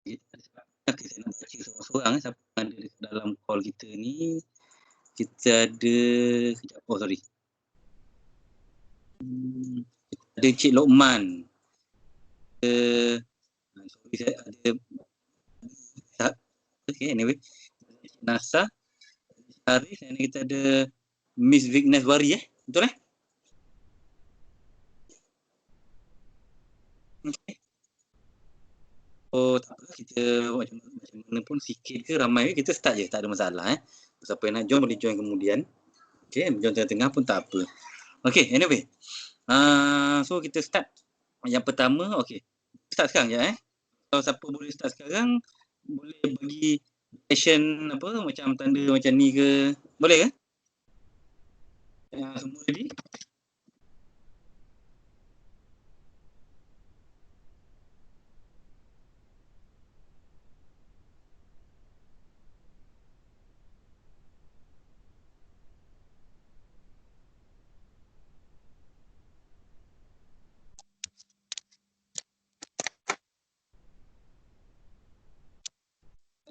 Okay, saya nak baca seorang-seorang siapa yang ada dekat dalam call kita ni. Kita ada sekejap, oh sorry. Ada Cik Lokman. Sorry saya ada okay, anyway. Cik Nasa, Haris, dan kita ada Miss Vignes Wari betul Okay. Oh tak apa, kita macam mana pun sikit ke ramai ke kita start je, tak ada masalah Siapa yang nak join boleh join kemudian. Okay, join tengah-tengah pun tak apa. Okay, anyway. So kita start. Yang pertama, okay. Start sekarang je Kalau siapa boleh start sekarang, boleh bagi session apa macam tanda macam ni ke? Boleh ke? Semua ready?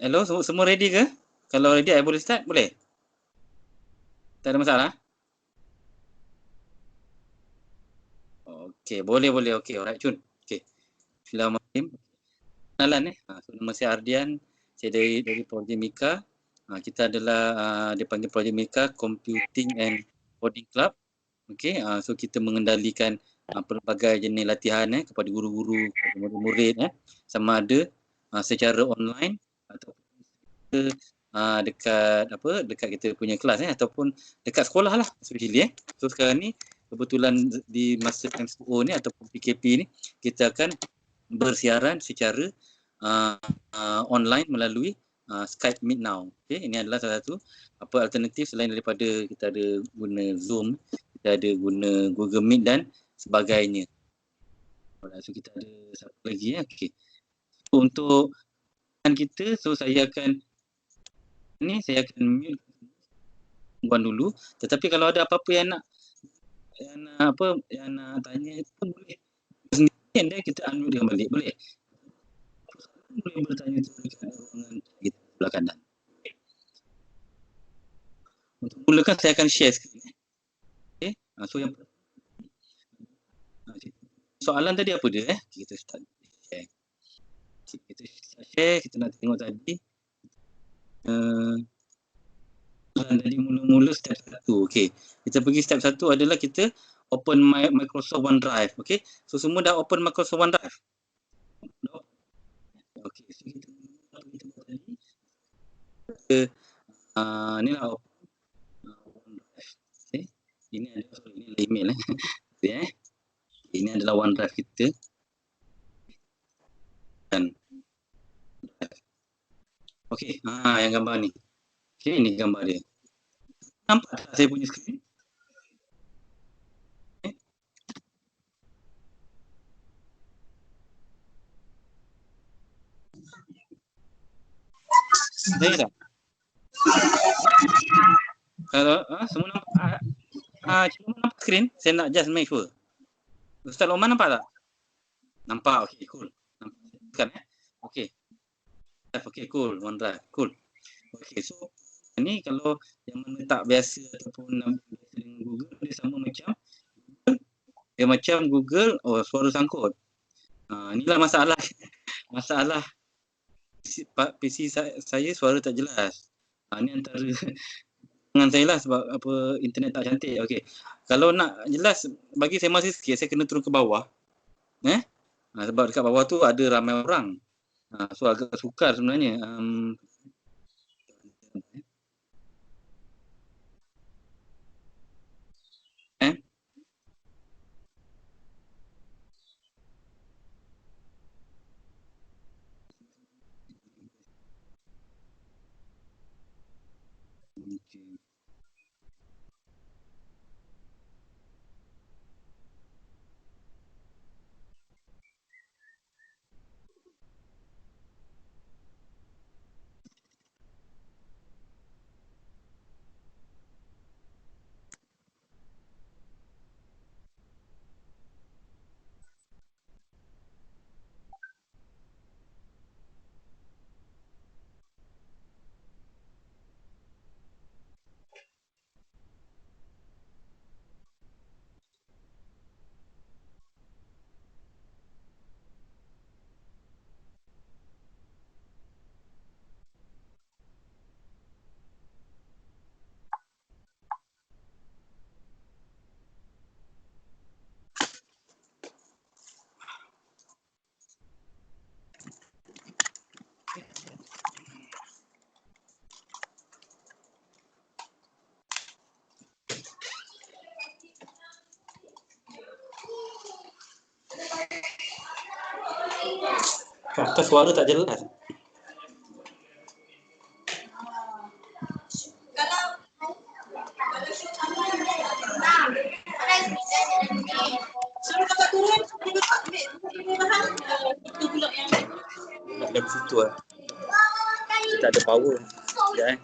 Hello, semua ready ke? Kalau ready, I boleh start? Boleh? Tak ada masalah? Okay, boleh. Okay, alright, Cun. Okay. Bismillahirrahmanirrahim. Kenalan so, nama saya Ardian. Saya dari Projek Mika. Kita adalah, dia panggil Projek Mika Computing and Coding Club. Okay, so kita mengendalikan pelbagai jenis latihan kepada guru-guru, kepada murid-murid sama ada secara online ataupun dekat kita punya kelas ataupun dekat sekolah lah especially So sekarang ni kebetulan di masa MCO ni ataupun PKP ni kita akan bersiaran secara online melalui Skype Meet Now. Okay, ini adalah salah satu alternatif selain daripada kita ada guna Zoom, kita ada guna Google Meet dan sebagainya. So kita ada satu lagi Okay. So, untuk kita, so saya akan mute dulu. Tetapi kalau ada apa-apa yang nak tanya pun boleh sendiri dan kita unmute dia balik. Boleh bertanya dekat ruangan kita sebelah kanan. Untuk mulakan saya akan share screen. Okay. So yang soalan tadi apa dia kita start share. Kita share, kita nak tengok tadi. Tadi mula-mula step 1. Okay. Kita pergi step 1 adalah kita open Microsoft OneDrive. Okay. So semua dah open Microsoft OneDrive. Okay. So kita buat tadi. Ni lah OneDrive. Okay. Ini adalah email okay. Ini adalah OneDrive kita. Dan okay. Yang gambar ni. Okay, ini gambar dia. Nampak tak saya punya skrin? Saya tak? Kalau semua nampak cuma nampak skrin, saya nak just make sure. Ustaz Lokman nampak tak? Nampak, okay, cool. Nampak okay. Okay, cool. OneDrive, cool. Okay, so ni kalau yang mana tak biasa ataupun dengan Google, dia sama macam Google, suara sangkut. Inilah masalah PC saya suara tak jelas. Ni antara dengan saya lah sebab internet tak cantik. Okay. Kalau nak jelas bagi saya masa sikit, saya kena turun ke bawah. Sebab dekat bawah tu ada ramai orang. So agak sukar sebenarnya. Atas suara tak jelas. Dari situ lah. Kita ada power. Ya.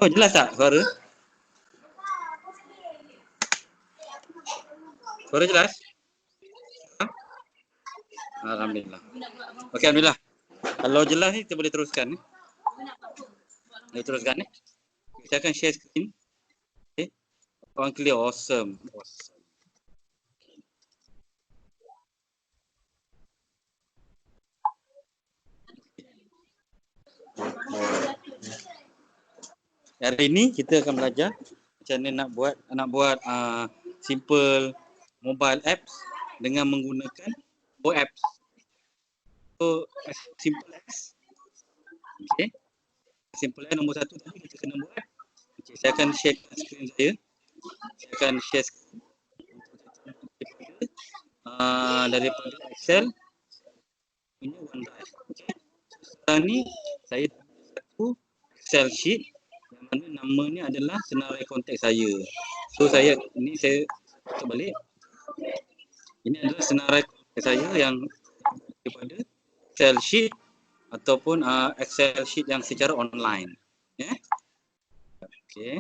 Oh, jelas tak suara? Suara jelas? Ha? Alhamdulillah. Okey, Alhamdulillah. Kalau jelas ni kita boleh teruskan ni. Boleh teruskan ni. Saya akan share screen. Okay. Orang clear. Awesome. Awesome. Hari ini kita akan belajar macam mana nak buat simple mobile apps dengan menggunakan apps. So as simple as, okay, simple as nombor satu tadi kita kena buat. Okay, saya akan share screen saya. Saya akan share screen daripada Excel punya OneDrive. Okay. Sekarang ni saya satu Excel sheet yang mana namanya adalah senarai kontak saya. So saya tutup balik. Ini adalah senarai kontak saya yang daripada Excel sheet ataupun Excel sheet yang secara online. Yeah? Okay.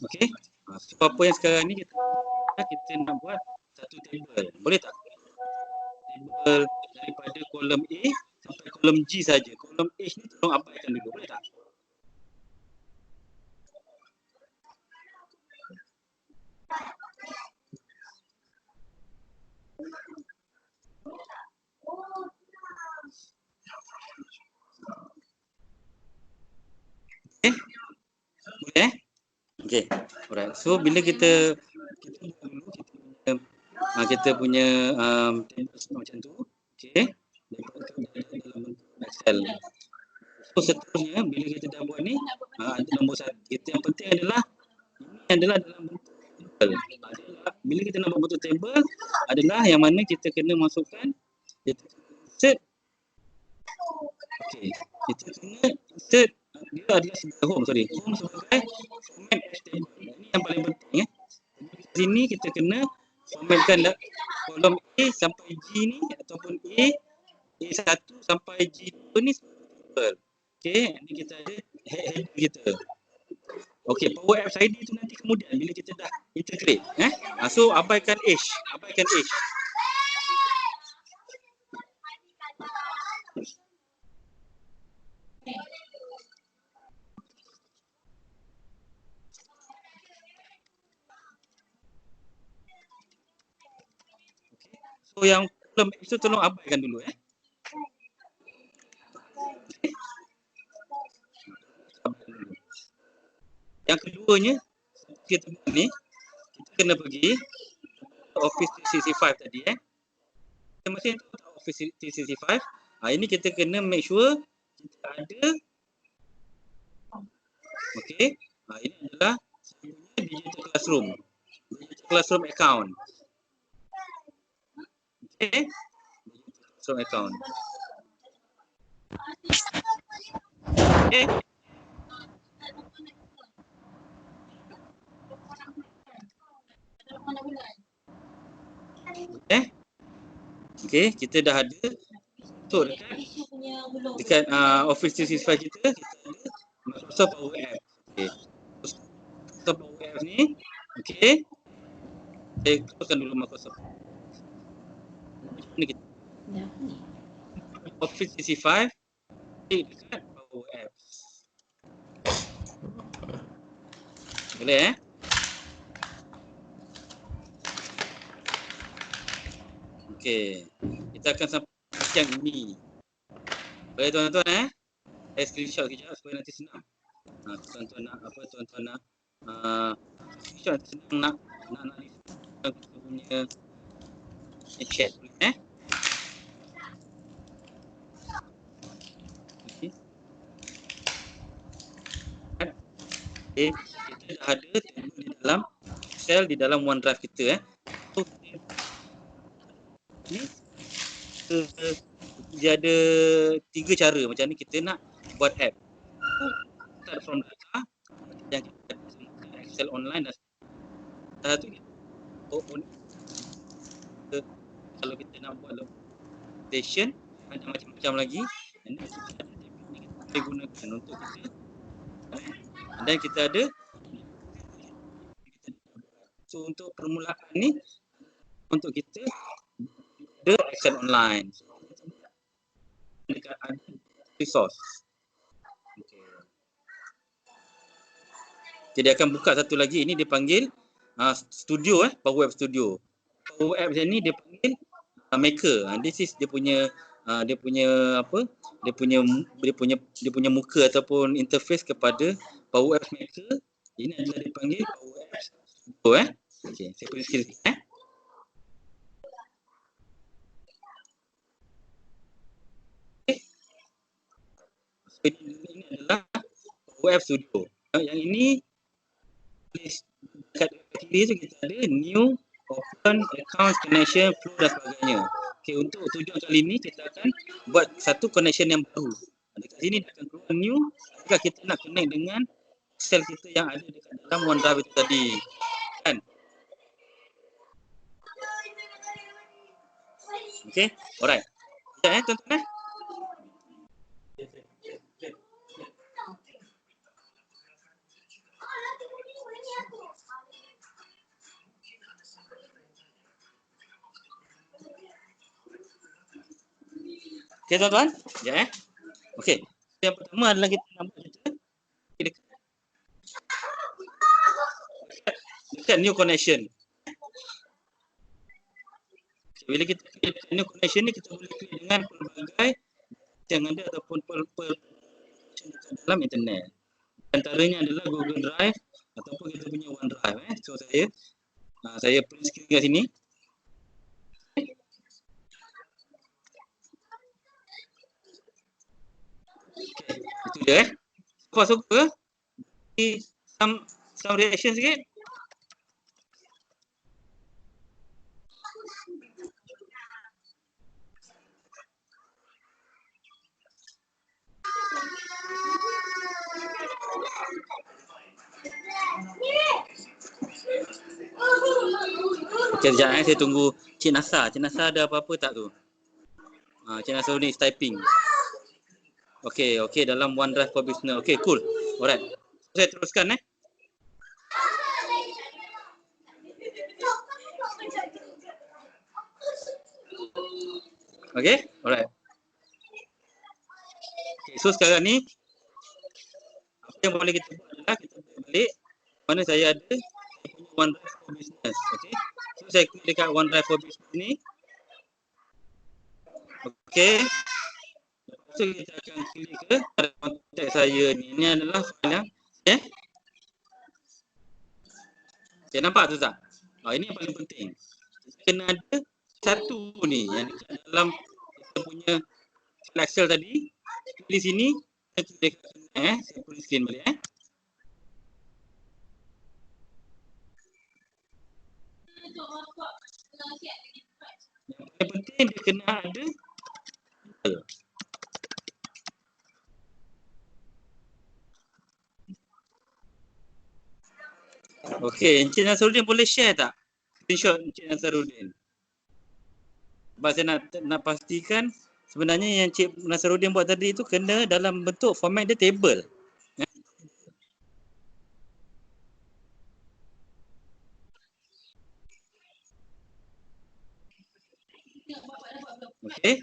Okay. So apa yang sekarang ni kita nak buat satu table. Boleh tak? Table daripada kolom A sampai kolom G saja. Kolom H ni tolong abaikan dulu. Boleh tak? Okay. Boleh? Okay. Alright. So bila kita kita punya table macam tu. Okay. Dalam bentuk Excel. So seterusnya bila kita dah buat ni, nombor satu. Yang penting adalah ini adalah dalam bentuk table. Bila kita nak buat bentuk table adalah yang mana kita kena masukkan insert. Okay. Kita kena insert dia adalah sebagai home sebagai format table. Ini yang paling penting ya. Di sini kita kena formatkan kolom A sampai G ni ataupun A1 sampai G2 ni table. Okey, ini kita ada header kita. Okey, Power Apps ID tu nanti kemudian bila kita dah integrate, so abaikan H. So yang kolom H tu tolong abaikan dulu Yang keduanya kita buat ni, kita kena pergi Office 365 tadi Kita masih tahu Office 365. Ini kita kena make sure kita ada. Okey. Ini adalah digital classroom account. Okey. Digital classroom account. Okay. Okay, kita dah ada untuk dekat Office 365 kita ada Microsoft Power Apps. Okay. Microsoft Power Apps ni, okay, saya closekan dulu Microsoft. Ni kita Office 365 dekat Power Apps. Boleh Okay, kita akan sampai yang ini. Boleh tuan-tuan saya screenshot kejap supaya nanti senang. Tuan-tuan nak apa, tuan-tuan nak screenshot nanti senang nak kita punya chat boleh Okay, kita dah ada di dalam Excel di dalam OneDrive kita So, ni dia ada 3 cara macam ni kita nak buat app. Start from data yang kita ada Excel online dan satu kalau kita nak buat station ada macam-macam lagi ini kita boleh gunakan untuk kita dan kita ada so untuk permulaan ni untuk kita ada Excel online dekat resource. Jadi akan buka satu lagi ini dipanggil studio Power Apps Studio. Power Apps ni dia panggil maker. This is dia punya dia punya muka ataupun interface kepada Power Apps Maker. Ini adalah dipanggil Power Apps Studio Okey, saya print screen sikit So, ini adalah Power Apps Studio. Yang ini dekat kiri tu kita ada new open account connection flow dan sebagainya. Okey, untuk tujuan kali ini kita akan buat satu connection yang baru. Dekat sini dia akan keluar new jika kita nak connect dengan Excel kita yang ada dekat dalam OneDrive itu tadi. Kan? Okey, alright. Sekejap tuan-tuan Okey tuan-tuan, ya Okey. Yang pertama adalah kita nak buat dekat new connection. Bila kita klik new connection ni kita boleh klik dengan pelbagai yang ada ataupun dalam internet. Antaranya adalah Google Drive ataupun kita punya OneDrive So saya print screen kat sini. Okay, itu dia Siapa suka some reaction sikit. Okay, sekejap saya tunggu Cik Nasa. Cik Nasa ada apa-apa tak tu? Cik Nasa ni typing. Okay, dalam OneDrive for Business. Okay, cool. Alright. Saya teruskan Okay, alright. Okay, so sekarang ni apa yang boleh kita buat adalah kita balik mana saya ada OneDrive for Business. Okay, so saya klik dekat OneDrive for Business ni. Okay, so kita akan klik ke kontak saya ni. Ini adalah file yang saya nampak tu tak? Ini yang paling penting. Kena ada satu ni yang dekat dalam kita punya Excel tadi. Di sini saya print screen balik Yang penting dia kena ada Okey, Encik Nasruddin boleh share tak screenshot Encik Nasruddin? Sebab saya nak pastikan sebenarnya yang Encik Nasruddin buat tadi tu kena dalam bentuk format dia table. Okey.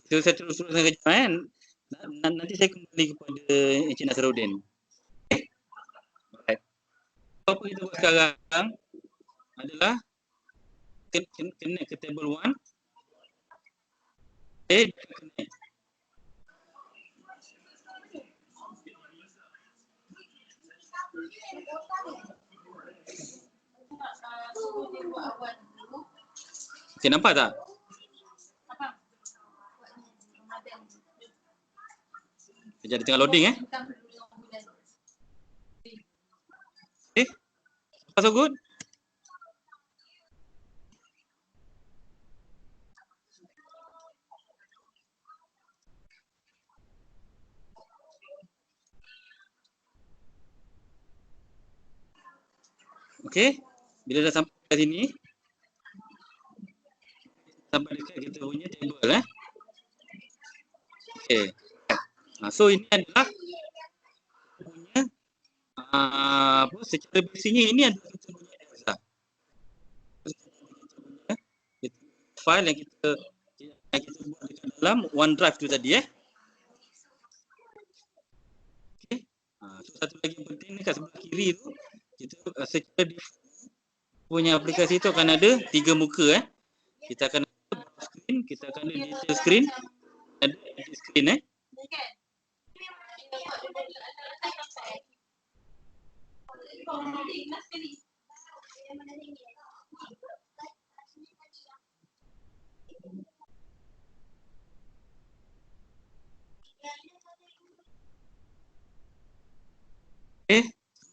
So saya teruskan kejap kan. Nanti saya kembali kepada Encik Nasruddin. Okay. Alright. Apa kita buat sekarang adalah connect ke table 1. Okay, connect. Okay, nampak tak? Sekejap, dia tengah loading Okay. So good? Okay. Bila dah sampai kat sini, sampai dekat kita punya table Okay. So ini adalah punya apa secara basicnya ini adalah kita punya data. File yang kita buat dekat dalam OneDrive tu tadi Okay. So satu lagi yang penting ni kat sebelah kiri tu kita secara punya aplikasi tu akan ada 3 muka Kita akan ada screen, kita akan ada detail screen, ada edit screen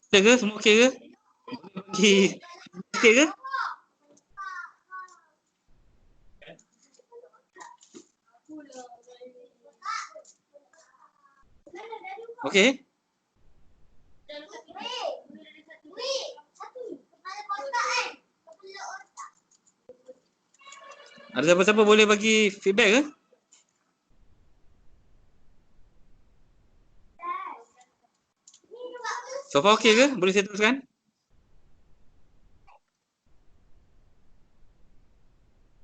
Okay ke? Semua okay ke? Boleh bagi sikit ke? Okay. Ada siapa-siapa boleh bagi feedback ke? So far okay ke? Boleh saya teruskan?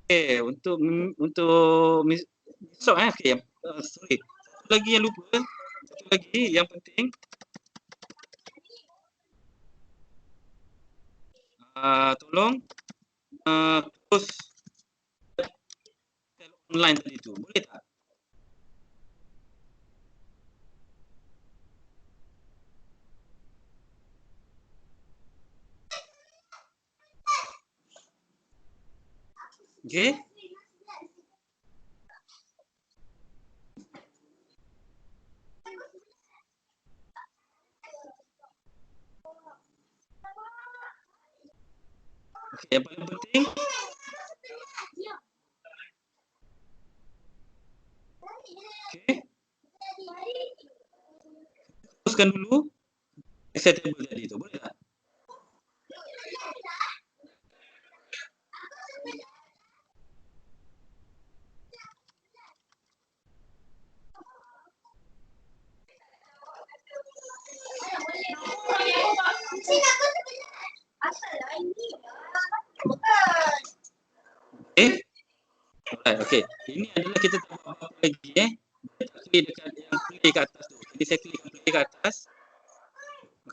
Okay, untuk besok okay. Sorry. Satu lagi yang lupa, satu lagi yang penting tolong terus online tadi tu. Boleh tak? Okay. Okay, yang paling penting okay. Teruskan dulu Excel table tadi tu. Boleh tak? Okay. Alright, okay. Ini adalah kita tak buat apa lagi klik dekat yang play kat atas tu. Jadi saya klik play kat atas.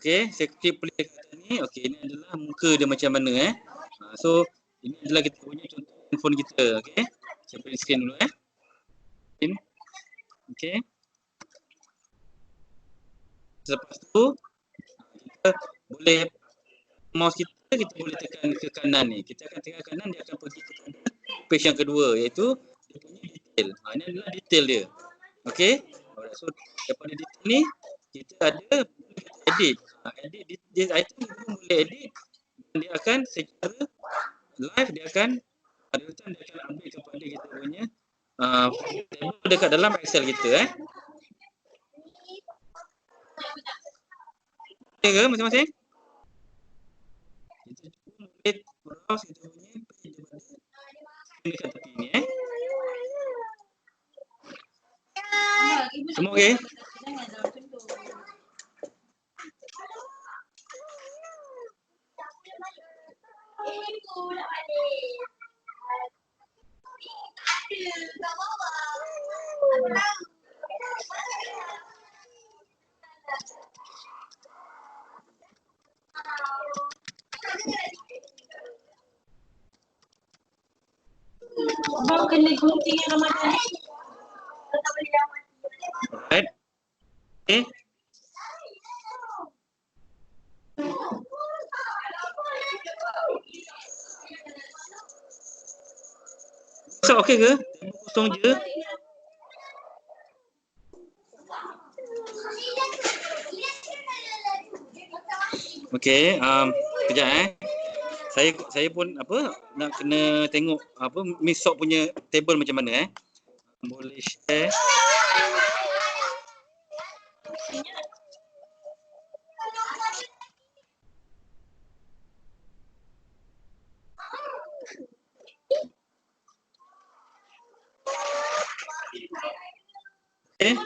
Okay, saya klik play kat atas ni. Okay, ini adalah muka dia macam mana So, ini adalah kita punya contoh handphone kita. Okay, saya print screen dulu Okay. Lepas tu, kita boleh mouse kita boleh tekan ke kanan ni. Kita akan tekan kanan, dia akan pergi ke page yang kedua iaitu dia punya detail. Ini adalah detail dia. Okay. So daripada detail ni kita ada edit. Edit this item kita boleh edit dan dia akan secara live dia akan update kepada kita punya table dekat dalam Excel kita Okay ke masing-masing? boleh browse kita punya page dekat tepi ni Semua okey? Abang kena gunting yang Ramadan ni. Alright. Okay. So, okey ke? Kosong je. Okey, kejap Saya pun nak kena tengok Miss Sok punya table macam mana Boleh share. Okey.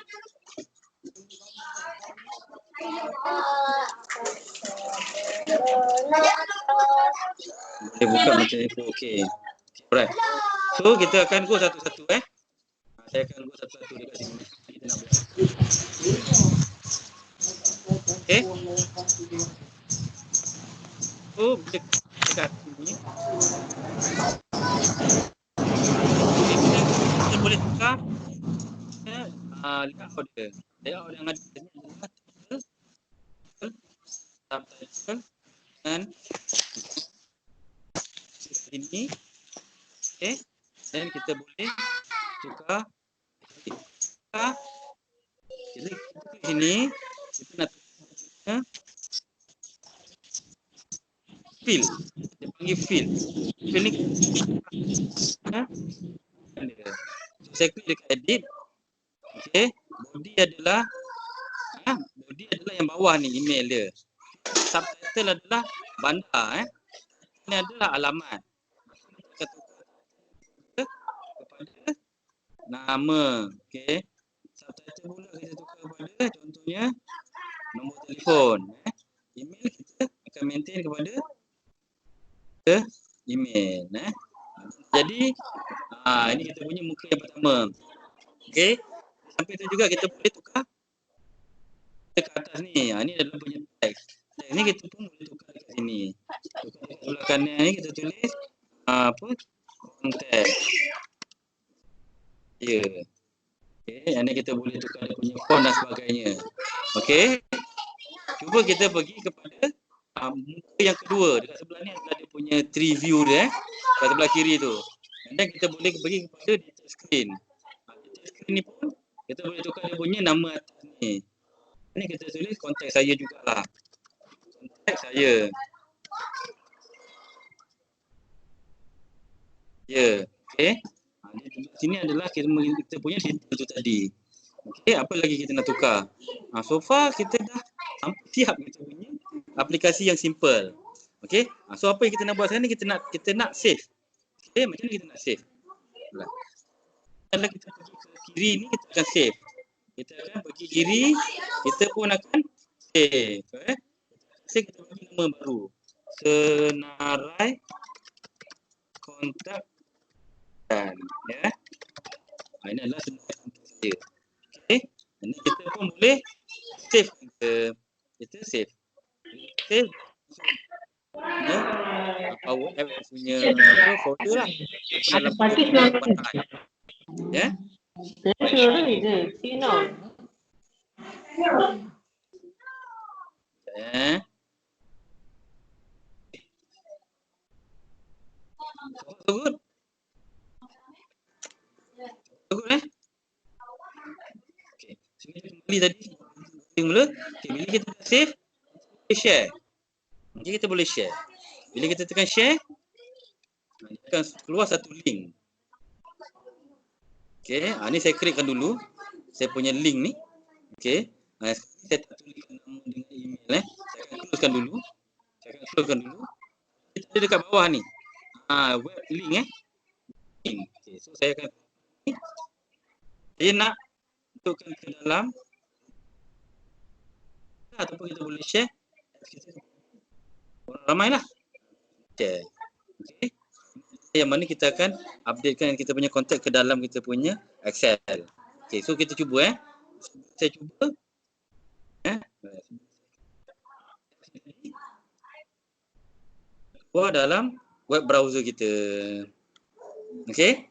Boleh buka macam ni pun okey. Alright. So kita akan go satu-satu Saya akan go satu-satu dekat sini. Kita nak buat. Okey. So dekat sini. Kita boleh tukar layout dia. Layout yang ada ni adalah subtitle dan ini. Okey. Dan kita boleh tukar jadi kita sini kita nak tukar fill. Dia panggil fill. Fill ni saya klik dekat edit. Okey, body adalah yang bawah ni email dia. Subtitle adalah bandar Ini adalah alamat. Kita tukar kepada nama. Okey. Subtitle pula kita tukar kepada contohnya nombor telefon. Email kita akan maintain kepada email. Jadi ini kita punya muka yang pertama. Okey. Sampai tu juga kita boleh tukar ke atas ni. Ini adalah punya teks. Ini kita pun boleh tukar dekat sini. Tukar dekat sebelah kanan ni kita tulis kontak. Ya. Okey, ini kita boleh tukar dia punya font dan sebagainya. Okey. Cuba kita pergi kepada muka yang kedua. Dekat sebelah ni adalah dia punya tree view dia kat sebelah kiri tu. Dan kita boleh pergi kepada detail screen. Detail screen ni pun kita boleh tukar dia punya nama atas ni. Ini kita tulis kontak saya jugalah. Kontak saya. Ya. Okey. Sini adalah kita punya detail tu tadi. Okey, apa lagi kita nak tukar? So far kita dah sampai siap kita punya aplikasi yang simple. Okey. So apa yang kita nak buat sekarang ni kita nak save. Okey, macam mana kita nak save? Kalau kita pergi ke kiri ni kita akan save. Kita akan pergi kiri, kita pun akan save. Save kita bagi nama baru. Senarai kontak dan ini adalah senarai kontak saya. Okey. Ini kita pun boleh save kita save. Save. Power app punya folder lah. Ada pakis lah. Ya. Suara je. Sino. So good. So good Okey. So kita kembali tadi. Mula. Okey, bila kita save, kita share. Okey, kita boleh share. Bila kita tekan share, akan keluar satu link. Okey, ni saya createkan dulu. Saya punya link ni. Okey. Saya tak tuliskan nama dengan email Saya akan closekan dulu. Kita Dia dekat bawah ni. Web link Okay, so saya akan nak masukkan ke dalam ataupun kita boleh share orang ramai lah. Share. Okay. Yang mana kita akan updatekan kita punya kontak ke dalam kita punya Excel. Okay, so kita cuba Saya cuba. Keluar dalam web browser kita. Okay.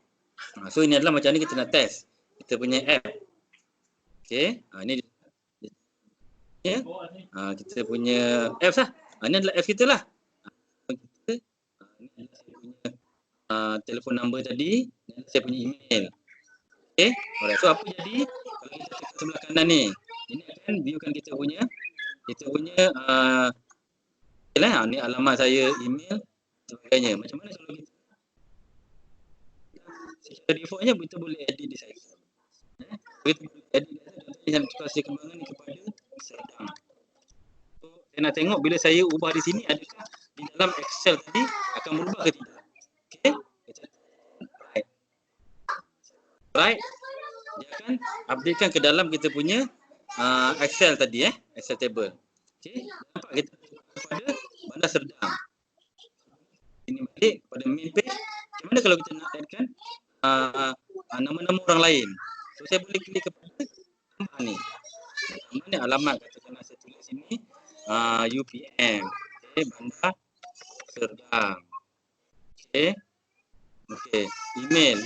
So ini adalah macam ni kita nak test kita punya app. Okay. Ini kita punya apps lah. Ini adalah apps kita lah. Ini adalah saya punya telefon number tadi. Ini adalah saya punya email. Okay. Alright. So apa jadi kalau kita tekan sebelah kanan ni? Ini akan viewkan kita punya ni alamat saya, email, sebagainya. Macam mana kalau kita secara defaultnya kita boleh edit di sini. Kita boleh edit yang kita kasih kembangan ni kepada sedang. So, saya nak tengok bila saya ubah di sini adakah di dalam Excel tadi akan berubah ke tidak. Okey. Right. Dia akan updatekan ke dalam kita punya Excel tadi Excel table. Okey. Nampak kita kepada bandar Serdang. Ini balik pada main page. Macam mana kalau kita nak addkan nama-nama orang lain? So saya boleh klik kepada tambah ni. Tambah ni alamat, katakanlah saya tulis sini UPM. Okey, bandar Serdang. Okey. Okey, email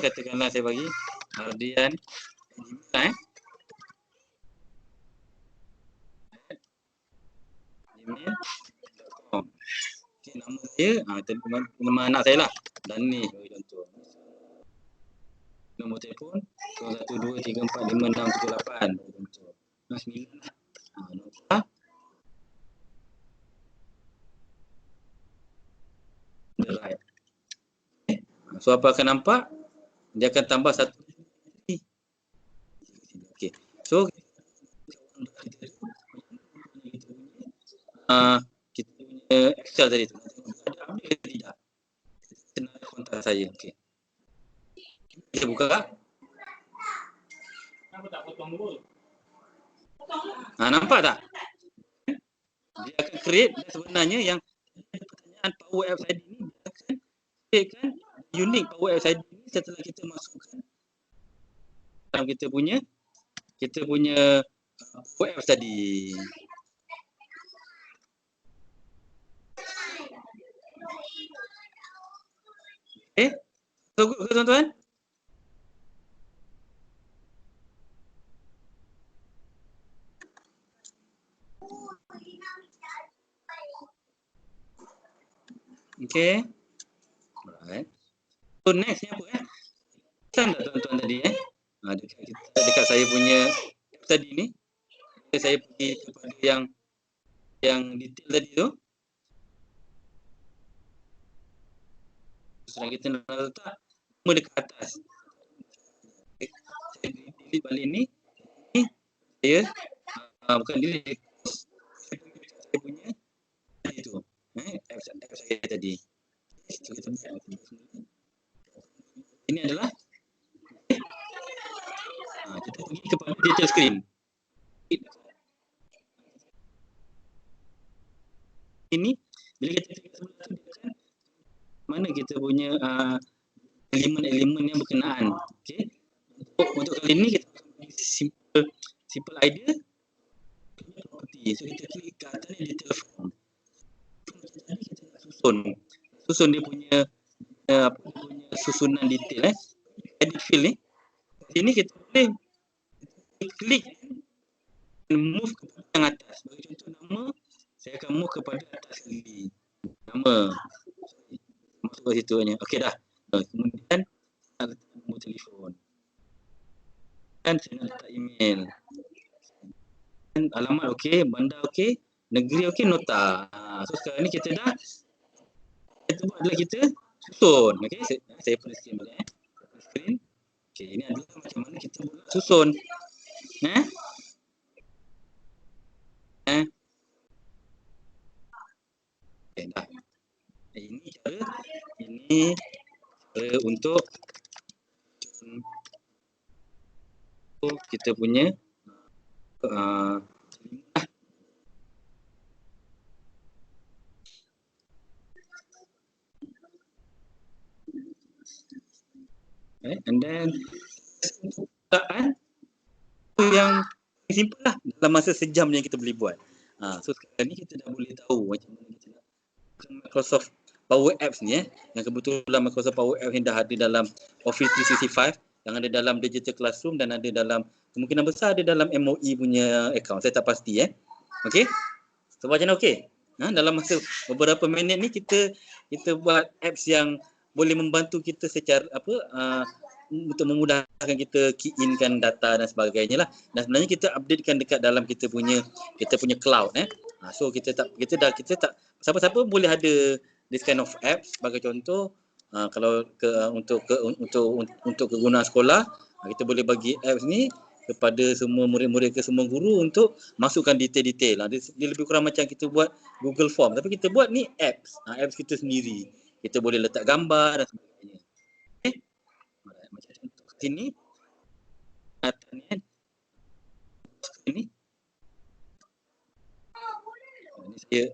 katakanlah saya bagi Ardian gmail.com. Okay, nama saya, nama anak saya lah, Dani bagi contoh. Nombor telefon 0123456678 bagi contoh. 9 lah. Nombor right. So apa akan nampak? Dia akan tambah satu. Okay. So kita punya Excel tadi tu ada update ke tidak? Kena kontak saya. Okey. Kita buka tak? Kenapa tak potong dulu? Nampak tak? Dia akan create sebenarnya yang pertanyaan Power Apps ID ni dia akan createkan unique Power Apps ID ni setelah kita masukkan dalam kita punya Power Apps tadi. So good ke tuan-tuan? Okay. Alright. So next ni apa Pesan tak tuan-tuan tadi dekat saya punya tadi ni. Saya pergi kepada yang detail tadi tu. Sekarang kita nak letak nama dekat atas. Saya delete balik ni. Saya bukan delete. Saya punya tadi tu. Apps saya tadi. Ini adalah kita pergi kepada detail screen. Ini bila kita tengok sebelah tu mana kita punya elemen-elemen yang berkenaan. Okey. Untuk kali ini kita simple idea property. So kita klik ke atas ni detail form. Kita nak susun dia punya susunan detail edit field ni. Sini kita boleh klik dan move kepada yang atas. Bagi contoh nama, saya akan move kepada atas sekali. Nama masuk ke situ hanya. Okey dah. Kemudian saya letak nombor telefon. Dan saya nak letak email. Dan alamat okey, bandar okey, negeri okey, nota. So sekarang ni kita dah buat adalah kita susun. Okey, saya press screen balik screen. Okey, ini adalah macam mana kita buat susun. Okay, dah. Ini untuk kita punya and then yang simple lah dalam masa sejam yang kita boleh buat. So sekarang ni kita dah boleh tahu macam mana kita nak Microsoft Power Apps ni yang kebetulan Microsoft Power Apps yang dah ada dalam Office 365, yang ada dalam Digital Classroom dan ada dalam kemungkinan besar ada dalam MOE punya account. Saya tak pasti Okey. So macam mana okey? Dalam masa beberapa minit ni kita buat apps yang boleh membantu kita secara untuk memudahkan kita key in kan data dan sebagainya lah. Dan sebenarnya kita updatekan dekat dalam kita punya cloud So kita tak siapa-siapa boleh ada this kind of apps. Sebagai contoh kalau untuk kegunaan sekolah, kita boleh bagi apps ni kepada semua murid-murid ke semua guru untuk masukkan detail-detail. Dia lebih kurang macam kita buat Google Form, tapi kita buat ni apps kita sendiri. Kita boleh letak gambar dan sebagainya. Okay? Macam contoh sini ini saya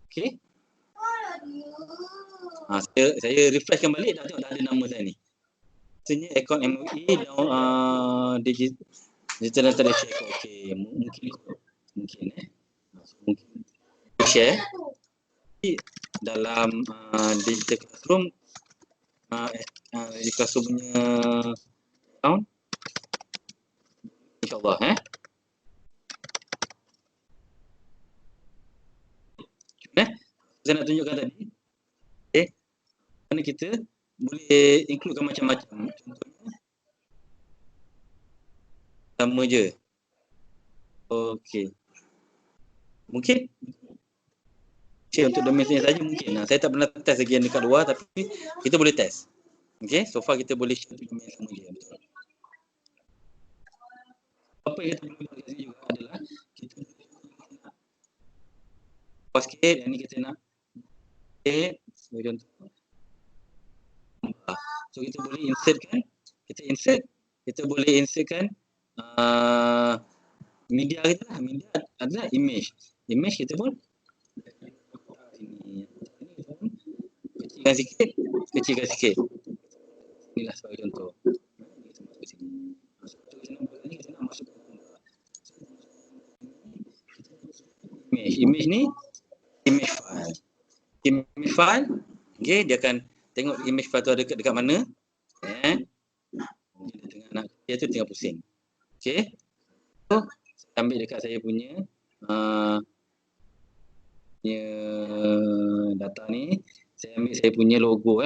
okey. Saya refreshkan balik, dah tengok dah ada nama saya ni. Maksudnya akaun MOE Digital Literacy. Okey, mungkin share dalam Digital Classroom di Classroom punya account. InsyaAllah saya nak tunjukkan tadi. Okey. Mana kita boleh includekan macam-macam. Contohnya sama je. Okey. Mungkin untuk domain saya saja mungkin. Saya tak pernah test lagi yang dekat luar, tapi kita boleh test. Okey, so far kita boleh share domain sama je. Apa yang kita boleh buat kat sini juga adalah kita buat sikit, yang ni kita nak sebagai contoh. So kita boleh kita boleh insertkan media kita lah. Media adalah image kita pun kecilkan sikit. Inilah sebagai contoh. Image ni image file. Okey, dia akan tengok image file tu ada dekat mana. Dia tu tengah pusing. Okey. So, saya ambil dekat saya punya data ni. Saya ambil saya punya logo.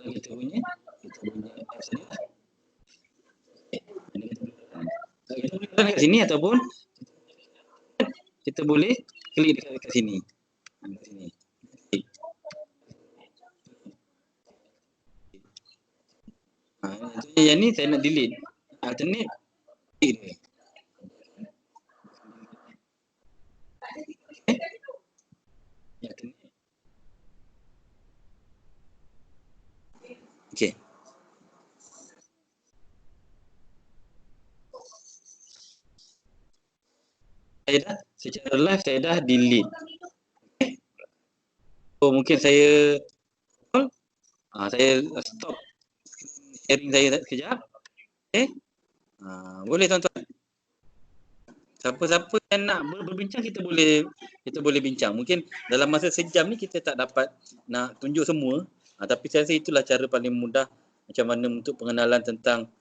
Kita punya apps ni. Kita boleh tekan kat sini ataupun kita boleh klik dekat sini. Sini. Yang ni saya nak delete. Alternate delete. Okey. Secara live saya dah delete. Okay. So mungkin saya stop sharing saya sekejap. Okey. Boleh tuan-tuan. Siapa-siapa yang nak berbincang kita boleh bincang. Mungkin dalam masa sejam ni kita tak dapat nak tunjuk semua. Tapi saya rasa itulah cara paling mudah macam mana untuk pengenalan tentang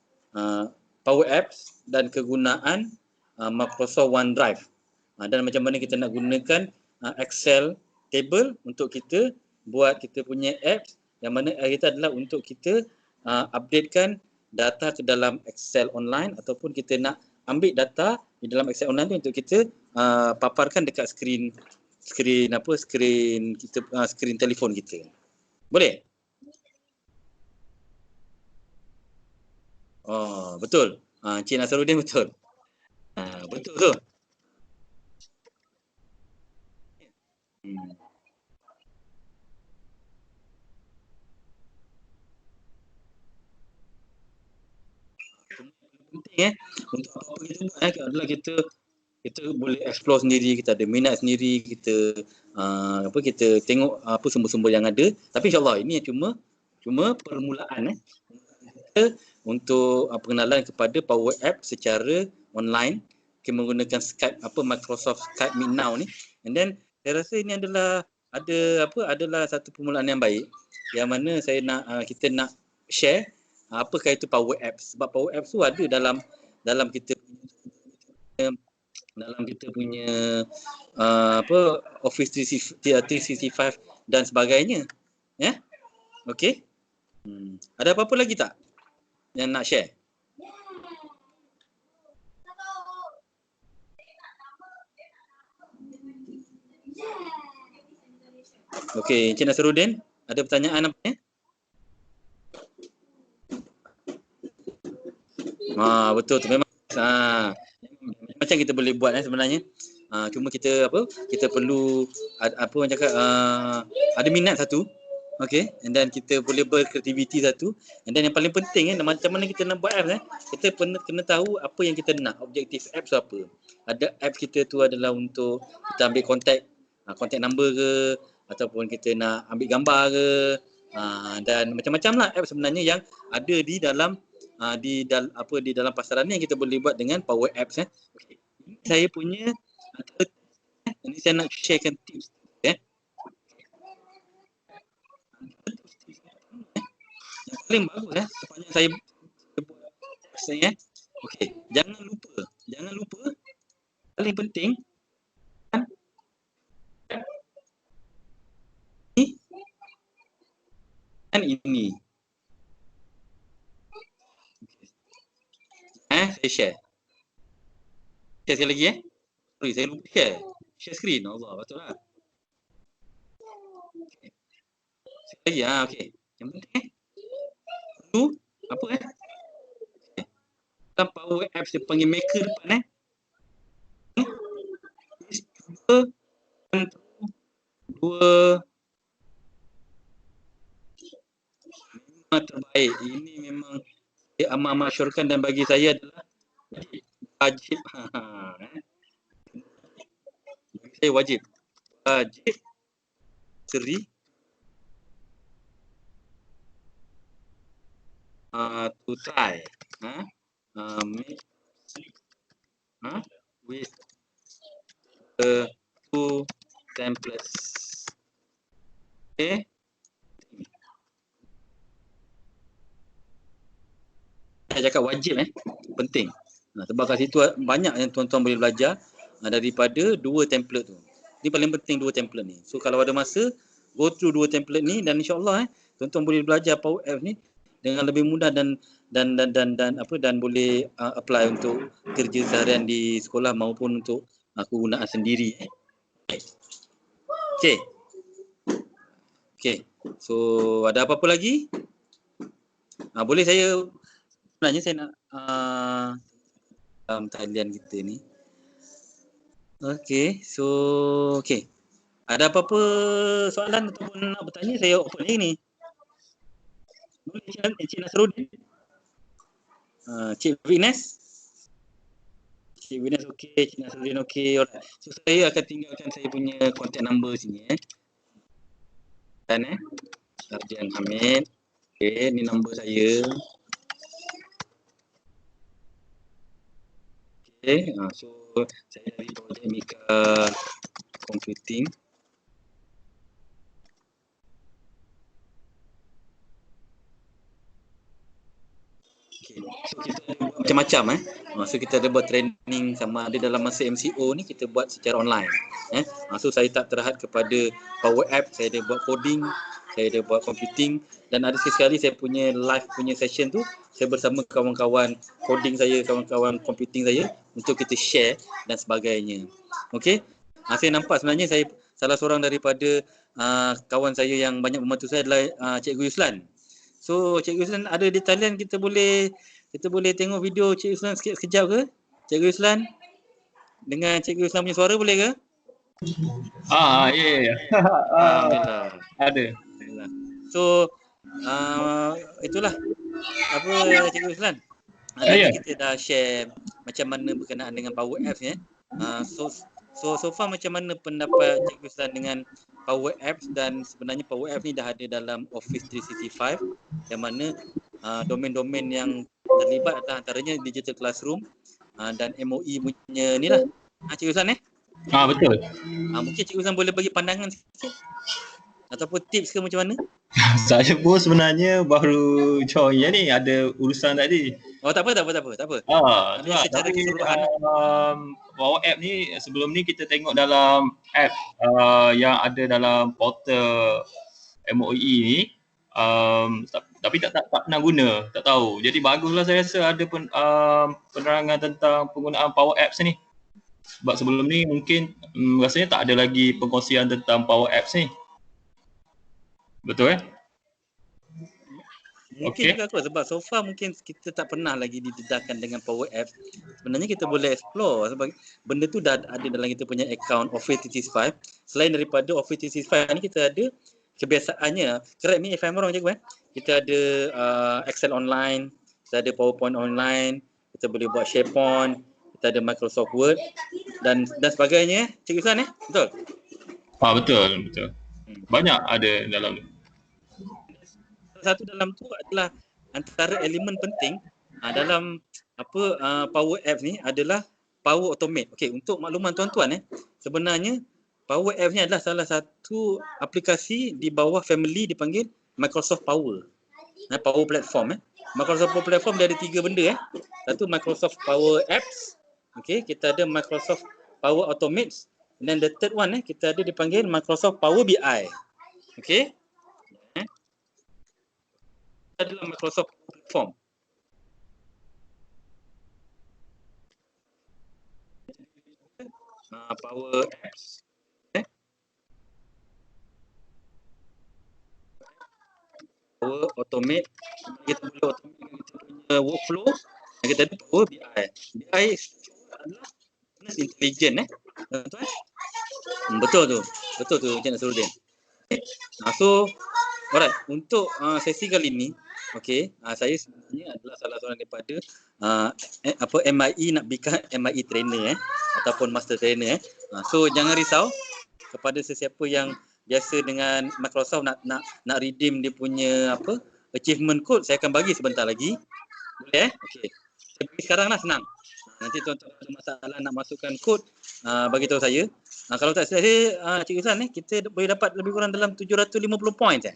Power Apps dan kegunaan Microsoft OneDrive. Dan macam mana kita nak gunakan Excel table untuk kita buat kita punya apps, yang mana kita adalah untuk kita updatekan data ke dalam Excel online, ataupun kita nak ambil data di dalam Excel online tu untuk kita paparkan dekat skrin telefon kita. Boleh? Oh, betul. Encik Nasruddin betul. Betul tu. Hmm. Penting untuk apa kita buat adalah kita boleh explore sendiri, kita ada minat sendiri, kita kita tengok apa sumber-sumber yang ada. Tapi insya-Allah ini cuma permulaan kita untuk pengenalan kepada Power App secara online, kita menggunakan Skype Microsoft Skype Meet Now ni. And then saya rasa ini adalah satu permulaan yang baik yang mana saya nak kita nak share apakah itu Power Apps. Sebab Power Apps tu ada dalam kita punya Office 365 dan sebagainya. Ya? Okey. Ada apa-apa lagi tak yang nak share? Okey, Encik Nasruddin, ada pertanyaan apa ya? Betul tu memang macam kita boleh buat sebenarnya. Cuma kita perlu ada minat satu. Okey, and then kita boleh berkreativiti satu. And then yang paling penting macam mana kita nak buat apps kita kena tahu apa yang kita nak, objektif apps tu apa. Ada apps kita tu adalah untuk kita ambil contact number ke, ataupun kita nak ambil gambar ke, dan macam-macam lah apps sebenarnya yang ada di dalam di dalam pasaran ni yang kita boleh buat dengan Power Apps. Okay. Saya punya ini saya nak sharekan tips yang paling bagus sepanjang saya buat okey, jangan lupa paling penting ini saya share sekali lagi sorry saya lupa share screen. Allah, betul lah. Sekali lagi okey. Yang penting tu apa dalam Power Apps dia panggil maker depan dua memang terbaik. Ini memang saya amat masyurkan dan bagi saya adalah wajib. Bagi saya wajib seri to try make with the two templates. Okay. Saya cakap wajib penting. Sebab kat situ banyak yang tuan-tuan boleh belajar daripada dua template tu. Ini paling penting dua template ni. So kalau ada masa go through dua template ni dan insya-Allah tuan-tuan boleh belajar Power Apps ni dengan lebih mudah dan boleh apply untuk kerja seharian di sekolah maupun untuk kegunaan sendiri. Okey. So ada apa-apa lagi? Boleh sebenarnya saya nak talian kita ni. Okey, so okey. Ada apa-apa soalan ataupun nak bertanya, saya open lagi ni. Boleh Encik Nasruddin? Cik Venus? Cik Venus okey, Cik Nasruddin okey. Alright. So saya akan tinggalkan saya punya contact number sini Dan Sarjan Hamid. Okey, ni nombor saya. Okay, so saya dari projek Mika Computing. Okay, so kita ada buat macam-macam So kita ada buat training sama ada dalam masa MCO ni kita buat secara online. So saya tak terhad kepada Power App, saya ada buat coding, saya ada buat computing dan ada sekali saya punya live punya session tu saya bersama kawan-kawan coding saya, kawan-kawan computing saya untuk kita share dan sebagainya. Okey. Saya nampak sebenarnya saya salah seorang daripada kawan saya yang banyak membantu saya adalah Cikgu Yuslan. So Cikgu Yuslan ada di talian, kita boleh tengok video Cikgu Yuslan sikit sekejap ke? Cikgu Yuslan dengan Cikgu Yuslan punya suara boleh ke? Ya. Alhamdulillah. Ada. Alhamdulillah. So itulah apa Cikgu Yuslan. Tadi kita dah share macam mana berkenaan dengan Power Apps ya. So far macam mana pendapat Cikgu Yuslan dengan Power Apps, dan sebenarnya Power Apps ni dah ada dalam Office 365 yang mana domain-domain yang terlibat adalah antaranya Digital Classroom dan MOE punya ni lah. Cikgu Yuslan Betul. Mungkin Cikgu Yuslan boleh bagi pandangan sikit ataupun tips ke macam mana? Saya pun sebenarnya baru join je ni, ada urusan tadi. Oh tak apa. Secara keseluruhan Power App ni sebelum ni kita tengok dalam app yang ada dalam portal MOE ni, tapi tak pernah guna, tak tahu. Jadi baguslah saya rasa ada penerangan tentang penggunaan Power Apps ni. Sebab sebelum ni mungkin rasanya tak ada lagi pengkongsian tentang Power Apps ni. Betul Mungkin juga kot, sebab so far mungkin kita tak pernah lagi didedahkan dengan Power Apps. Sebenarnya kita boleh explore sebab benda tu dah ada dalam kita punya account Office 365. Selain daripada Office 365 ni kita ada kebiasaannya, correct me if I'm wrong cikgu kita ada Excel online, kita ada PowerPoint online, kita boleh buat SharePoint, kita ada Microsoft Word dan sebagainya Cikgu Yuslan betul? Betul. Banyak ada dalam tu. Satu dalam tu adalah antara elemen penting dalam Power Apps ni adalah Power Automate. Okey, untuk makluman tuan-tuan sebenarnya Power Apps ni adalah salah satu aplikasi di bawah family dipanggil Microsoft Power. Power Platform Microsoft Power Platform dia ada 3 benda Satu Microsoft Power Apps. Okey, kita ada Microsoft Power Automate, dan the third one kita ada dipanggil Microsoft Power BI. Okey. Adalah Microsoft Platform. Power Apps. Power Automate. Kita boleh automate kita punya workflow. Dan kita ada Power BI. BI adalah business intelligence tuan-tuan. Betul tu Encik Nasruddin. So alright, untuk sesi kali ni saya sebenarnya adalah salah seorang daripada MIE nak become MIE trainer ataupun master trainer so jangan risau kepada sesiapa yang biasa dengan Microsoft nak redeem dia punya achievement code, saya akan bagi sebentar lagi. Boleh okey. Saya bagi sekarang lah, senang. Nanti tuan-tuan ada masalah nak masukkan kod bagi tahu saya. Kalau tak saya Cikgu Yuslan kita boleh dapat lebih kurang dalam 750 points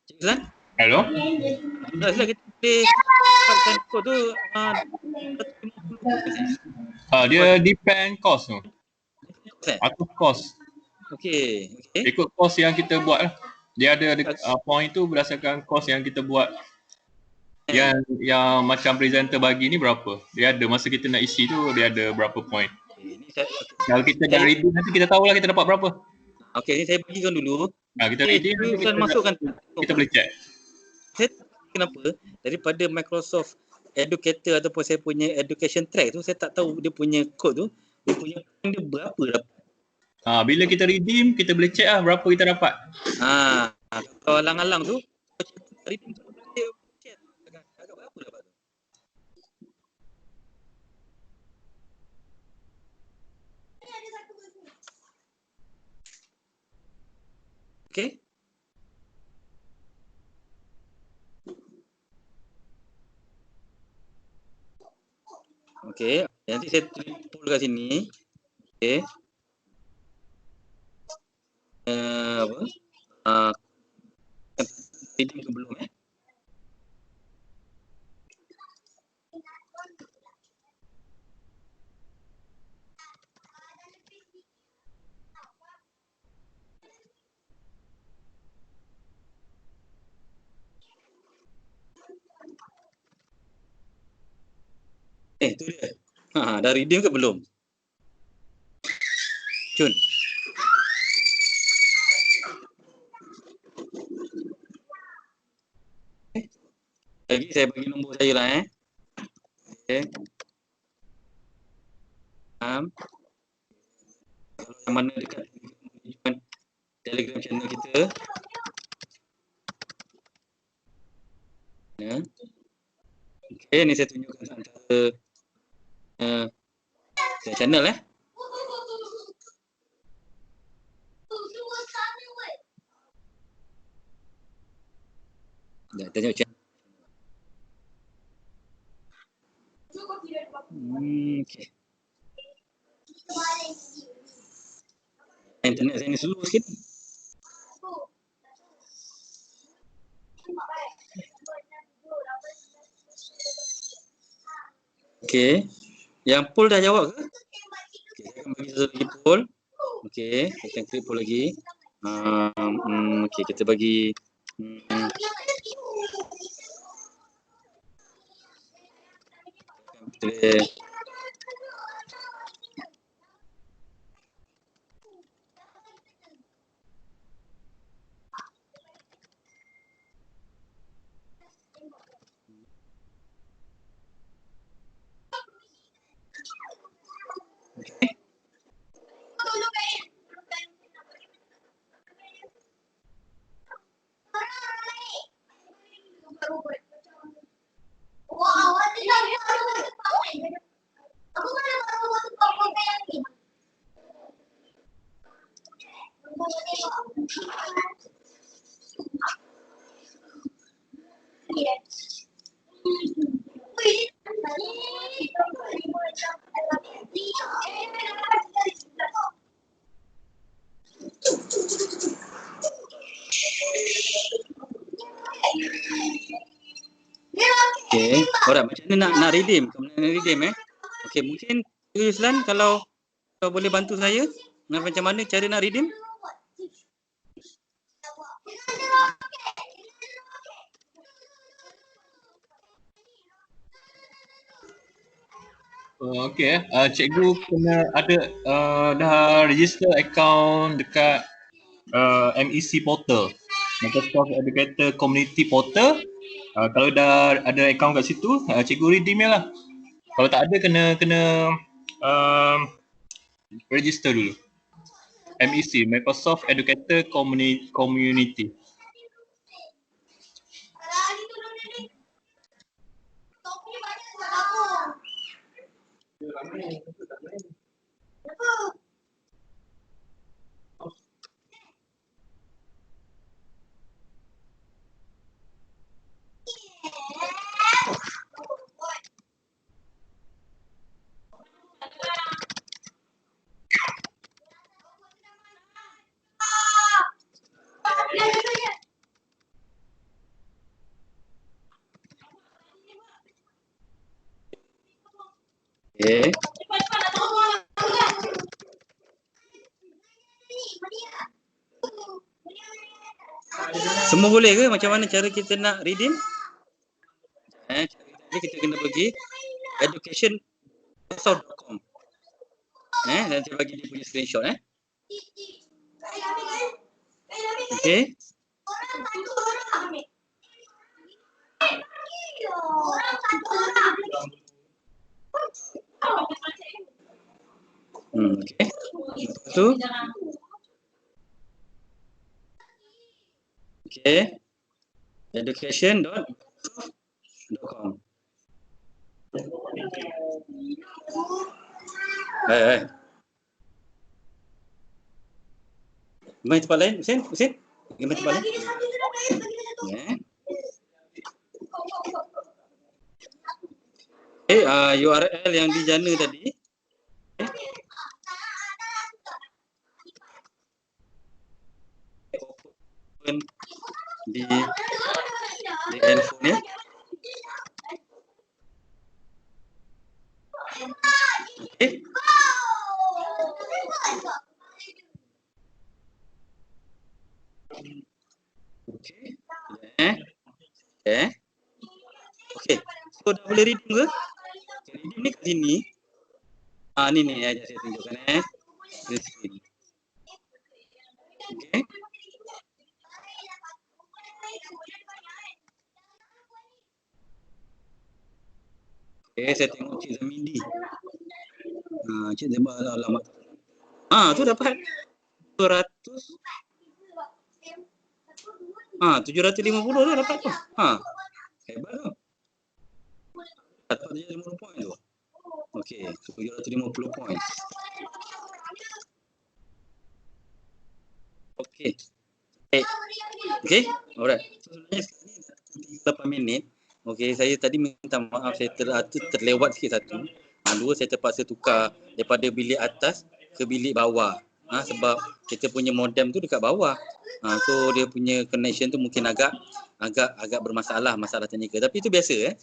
Cikgu Yuslan? Hello? Kita boleh dapatkan kod tu 750 dia depend cost tu. Atau cost. Okey. Ikut cost yang kita buat lah. Dia ada point tu berdasarkan cost yang kita buat. Yang macam presenter bagi ni berapa? Dia ada masa kita nak isi tu dia ada berapa point. Kalau kita dah ready nanti kita tahulah kita dapat berapa. Okey, ni saya bagikan dulu. Kita ready kita masukkan kita boleh check. Saya kenapa daripada Microsoft Educator ataupun saya punya education track tu saya tak tahu dia punya code tu dia punya dia berapa dapat. Bila kita redeem kita boleh check lah berapa kita dapat. Kalau alang-alang tu redeem tu boleh check agak berapa dapat tu. Okey. Okey, nanti saya tulis kat sini. Okey. Redeem ke belum tu dia. Dah redeem ke belum? Cun. lagi saya bagi nombor saya lah okey. Kalau yang mana dekat dengan Telegram channel kita. Ya. Okey, ni saya tunjukkan antara channel Dah tengok channel. Okey. Internet saya ni slow sikit. Okey. Yang poll dah jawab ke? Okey, saya akan bagi satu lagi poll. Okey, kita akan klik poll lagi. Okey, kita bagi okey. Alright, macam mana nak redeem? Nak redeem Okey, mungkin Yuslan kalau boleh bantu saya macam mana cara nak redeem? Okey, cikgu kena ada dah register account dekat MEC portal, Microsoft Educator Community Portal. Kalau dah ada account kat situ, cikgu redeem je lah. Kalau tak ada kena register dulu. MEC, Microsoft Educator Community. Okey. Semua boleh ke? Macam mana cara kita nak redeem? Cara kita kena pergi education.com. Dan saya bagi dia punya screenshot Okey. Okey. Lepas tu okey. Education.com. Hai. Main tempat lain, Husin? Pergi main tempat lain. URL yang dijana tadi. Open di handphone ya. Okey. Okey. Okey. So dah boleh redeem ke? Redeem ni kat sini. Ni saya tunjukkan Screen. Okey. Saya tengok Cik Zamidi. Cik Zamidi alamat. Tu dapat 200. 750 tu dapat tu. Hebat tu. Dapat 50 poin tu. Okey, 750 poin. Okey. Okey, alright. So sebenarnya sekarang 8 minit. Okey, saya tadi minta maaf saya terlewat sikit satu. Dua, saya terpaksa tukar daripada bilik atas ke bilik bawah. Sebab kita punya modem tu dekat bawah. So dia punya connection tu mungkin agak bermasalah, masalah teknikal. Tapi itu biasa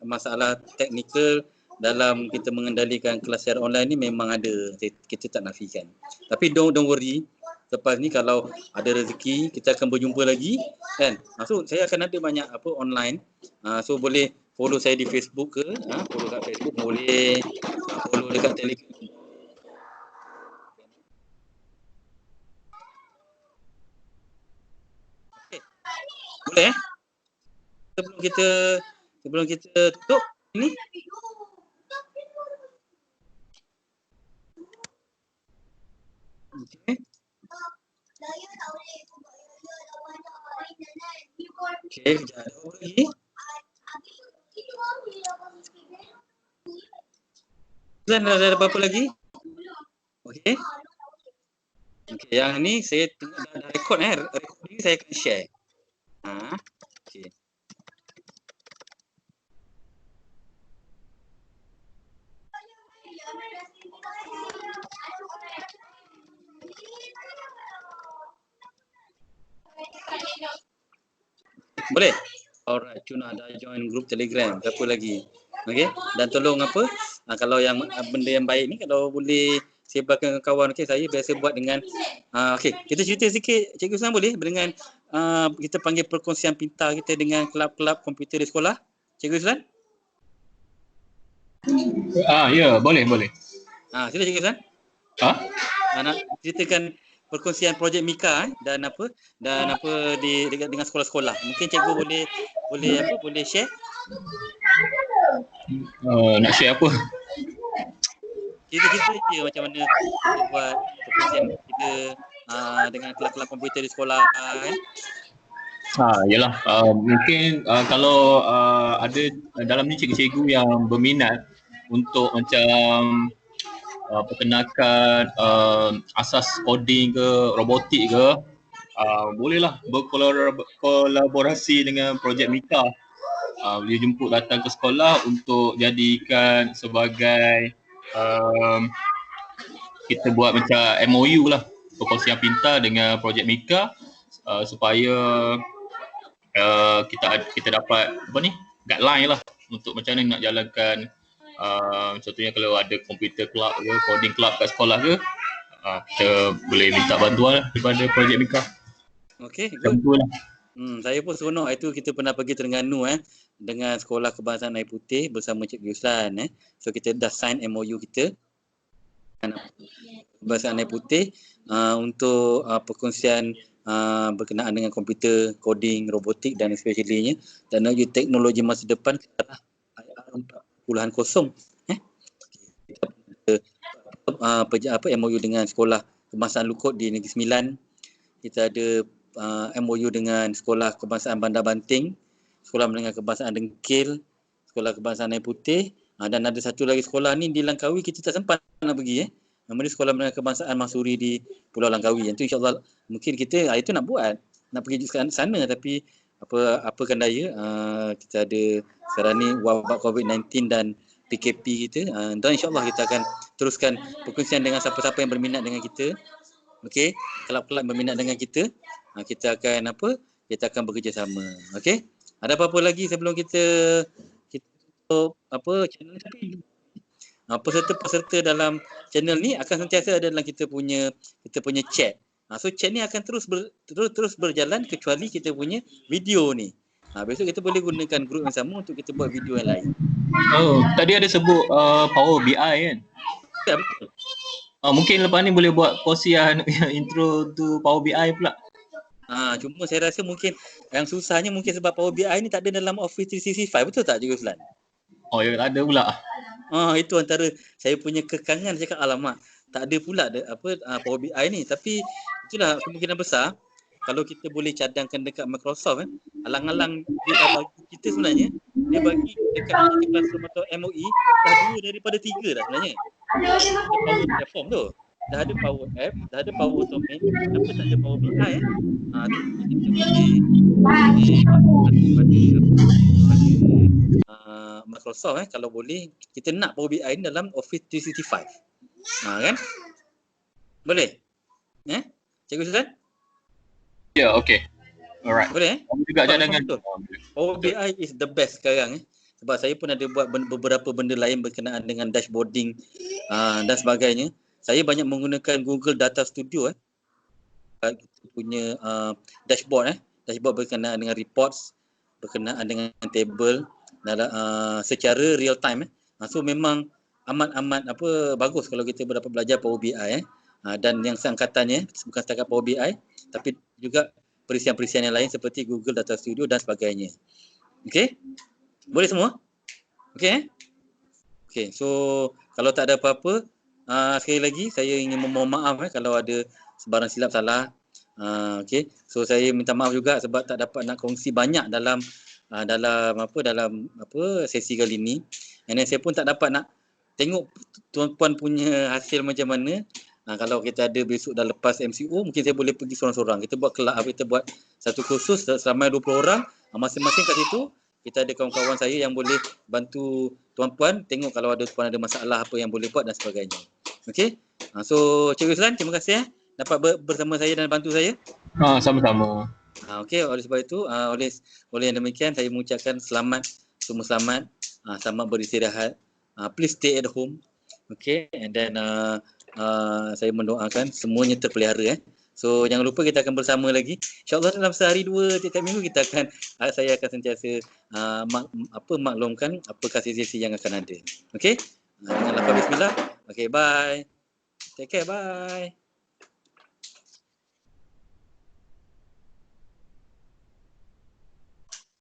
masalah teknikal dalam kita mengendalikan kelas secara online ni memang ada. Kita tak nafikan. Tapi don't worry. Lepas ni kalau ada rezeki kita akan berjumpa lagi kan. So saya akan ada banyak online. So boleh follow saya di Facebook ke, follow kat Facebook boleh, follow dekat Telegram. Okay. Boleh sebelum kita tutup ini. Okay. Okay, kejap ada apa lagi? Dan ada apa-apa lagi? Okay. Okay, yang ni saya tengok dah rekod recording saya akan share. Okay. Boleh? Alright, Cuna dah join group Telegram. Apa lagi? Okey. Dan tolong kalau yang benda yang baik ni kalau boleh sebarkan ke kawan. Okey, saya biasa buat dengan okey, kita cerita sikit Cikgu Usman boleh dengan kita panggil perkongsian pintar kita dengan kelab-kelab komputer di sekolah. Cikgu Usman? Ya, boleh. Sila Cikgu Usman. Nak ceritakan perkongsian projek Mika dan apa dengan sekolah-sekolah. Mungkin cikgu boleh share? Nak share apa? Cerita macam mana kita buat perkongsian kita dengan kelab-kelab komputer di sekolah kan? Yalah, mungkin kalau ada dalam ni cikgu-cikgu yang berminat untuk macam perkenalkan asas coding ke robotik ke, bolehlah berkolaborasi dengan projek Mika. Dia jemput datang ke sekolah untuk jadikan sebagai kita buat macam MOU lah, perkongsian pintar dengan projek Mika, supaya kita dapat guideline lah untuk macam mana nak jalankan. Contohnya kalau ada komputer club ke, coding club kat sekolah ke, kita boleh minta bantuan daripada projek Mika. Okey, good. Saya pun seronok. Itu kita pernah pergi Terengganu dengan Sekolah Kebangsaan Air Putih bersama Cikgu Yuslan. So kita dah sign MOU kita Kebangsaan Air Putih untuk perkongsian berkenaan dengan komputer, coding, robotik dan sebagainya. Dan teknologi masa depan adalah IR 4.0. Kita MOU dengan Sekolah Kebangsaan Lukut di Negeri Sembilan. Kita ada MOU dengan Sekolah Kebangsaan Bandar Banting, Sekolah Menengah Kebangsaan Dengkil, Sekolah Kebangsaan Air Putih, dan ada satu lagi sekolah ni di Langkawi kita tak sempat nak pergi. Nama dia Sekolah Menengah Kebangsaan Mahsuri di Pulau Langkawi. Yang tu insya-Allah mungkin kita itu nak pergi sana, tapi apakan daya kita ada sekarang ni wabak COVID-19 dan PKP kita, dan insya-Allah kita akan teruskan perkongsian dengan siapa-siapa yang berminat dengan kita. Okey, kelab-kelab berminat dengan kita, kita akan bekerjasama. Okey, ada apa-apa lagi sebelum kita channel ni? Peserta-peserta dalam channel ni akan sentiasa ada dalam kita punya chat. So chat ni akan terus berjalan kecuali kita punya video ni. Besok kita boleh gunakan grup yang sama untuk kita buat video yang lain. Tadi ada sebut Power BI kan? Ya, betul. Mungkin lepas ni boleh buat perkongsian intro to Power BI pula. Cuma saya rasa mungkin yang susahnya mungkin sebab Power BI ni tak ada dalam Office 365, betul tak Cikgu Uslan? Oh, ya tak ada pula. Itu antara saya punya kekangan. Saya cakap alamak, tak ada pula Power BI ni. Tapi itulah kemungkinan besar kalau kita boleh cadangkan dekat Microsoft alang-alang dia dah bagi kita sebenarnya, dia bagi dekat kita Classroom atau MOE dah 2 daripada 3 dah sebenarnya. Ada Power Platform tu. Dah ada Power App, dah ada Power Automate, kenapa tak ada Power BI tu kita boleh pada Microsoft kalau boleh kita nak Power BI ni dalam Office 365. Kan? Boleh? Cikgu Suzan? Ya, okey. Alright. Boleh Juga cadangan. Power BI is the best sekarang sebab saya pun ada buat beberapa benda lain berkenaan dengan dashboarding dan sebagainya. Saya banyak menggunakan Google Data Studio kita punya dashboard dashboard berkenaan dengan reports, berkenaan dengan table secara real time so memang amat bagus kalau kita dapat belajar Power BI dan yang seangkatannya bukan setakat Power BI tapi juga perisian-perisian yang lain seperti Google Data Studio dan sebagainya. Okey? Boleh semua? Okey? Okey, so kalau tak ada apa-apa, sekali lagi saya ingin memohon maaf kalau ada sebarang silap salah. Okey, so saya minta maaf juga sebab tak dapat nak kongsi banyak dalam sesi kali ni. And then saya pun tak dapat nak tengok tuan-puan punya hasil macam mana. Kalau kita ada besok dah lepas MCO, mungkin saya boleh pergi seorang-seorang. Kita buat kelab, kita buat satu kursus selama 20 orang. Masing-masing kat situ, kita ada kawan-kawan saya yang boleh bantu tuan-puan tengok kalau ada tuan ada masalah apa yang boleh buat dan sebagainya. Okey? So Cikgu Islan, terima kasih dapat bersama saya dan bantu saya. Sama-sama. Okey, oleh sebab itu oleh yang demikian saya mengucapkan selamat, semua selamat, selamat beristirahat. Please stay at home. Okey, and then saya mendoakan semuanya terpelihara So jangan lupa kita akan bersama lagi. InsyaAllah dalam sehari dua tiap minggu kita akan saya akan sentiasa maklumkan apakah sesi-sesi yang akan ada. Okey? Dengan lafaz bismillah. Okey, bye. Take care, bye.